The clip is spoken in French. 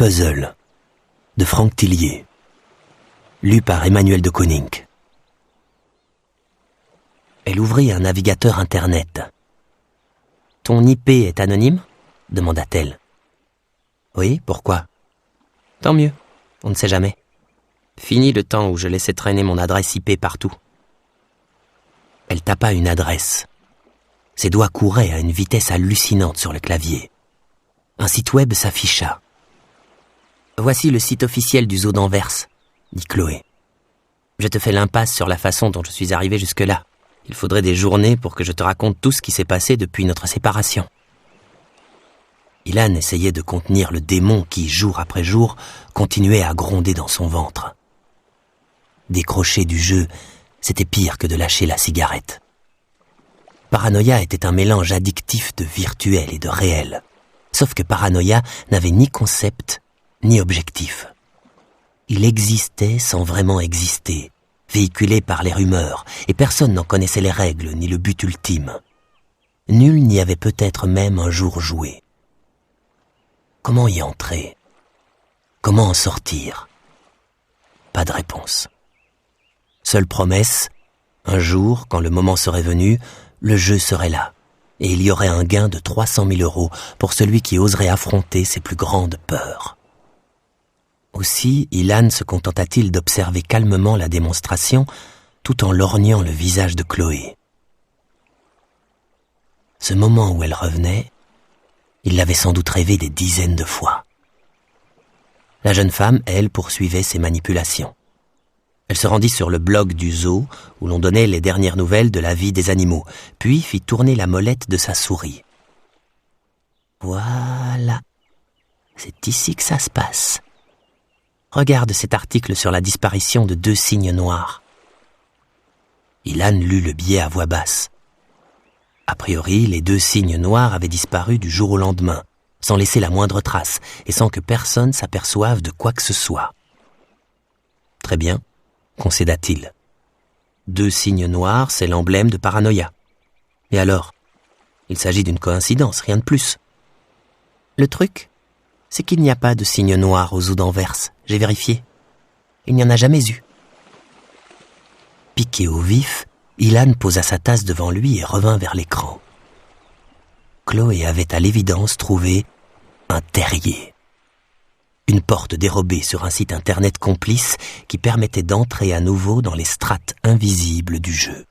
Puzzle de Franck Tillier, lu par Emmanuel de Koninck. Elle ouvrit un navigateur internet. « Ton IP est anonyme ?» demanda-t-elle. « Oui, pourquoi ?»« Tant mieux, on ne sait jamais. Fini le temps où je laissais traîner mon adresse IP partout. » Elle tapa une adresse. Ses doigts couraient à une vitesse hallucinante sur le clavier. Un site web s'afficha. « Voici le site officiel du zoo d'Anvers, » dit Chloé. « Je te fais l'impasse sur la façon dont je suis arrivé jusque-là. Il faudrait des journées pour que je te raconte tout ce qui s'est passé depuis notre séparation. » Ilan essayait de contenir le démon qui, jour après jour, continuait à gronder dans son ventre. Décrocher du jeu, c'était pire que de lâcher la cigarette. Paranoia était un mélange addictif de virtuel et de réel. Sauf que Paranoia n'avait ni concept, ni objectif. Il existait sans vraiment exister, véhiculé par les rumeurs, et personne n'en connaissait les règles ni le but ultime. Nul n'y avait peut-être même un jour joué. Comment y entrer? Comment en sortir? Pas de réponse. Seule promesse, un jour, quand le moment serait venu, le jeu serait là, et il y aurait un gain de 300 000 € pour celui qui oserait affronter ses plus grandes peurs. Aussi, Ilan se contenta-t-il d'observer calmement la démonstration, tout en lorgnant le visage de Chloé. Ce moment où elle revenait, il l'avait sans doute rêvé des dizaines de fois. La jeune femme, elle, poursuivait ses manipulations. Elle se rendit sur le blog du zoo, où l'on donnait les dernières nouvelles de la vie des animaux, puis fit tourner la molette de sa souris. Voilà, c'est ici que ça se passe. Regarde cet article sur la disparition de 2 cygnes noirs. Ilan lut le billet à voix basse. A priori, les 2 cygnes noirs avaient disparu du jour au lendemain, sans laisser la moindre trace, et sans que personne s'aperçoive de quoi que ce soit. Très bien, concéda-t-il. 2 cygnes noirs, c'est l'emblème de Paranoia. Et alors? Il s'agit d'une coïncidence, rien de plus. Le truc, c'est qu'il n'y a pas de cygne noir au zoo d'Anvers, j'ai vérifié. Il n'y en a jamais eu. Piqué au vif, Ilan posa sa tasse devant lui et revint vers l'écran. Chloé avait à l'évidence trouvé un terrier. Une porte dérobée sur un site internet complice qui permettait d'entrer à nouveau dans les strates invisibles du jeu.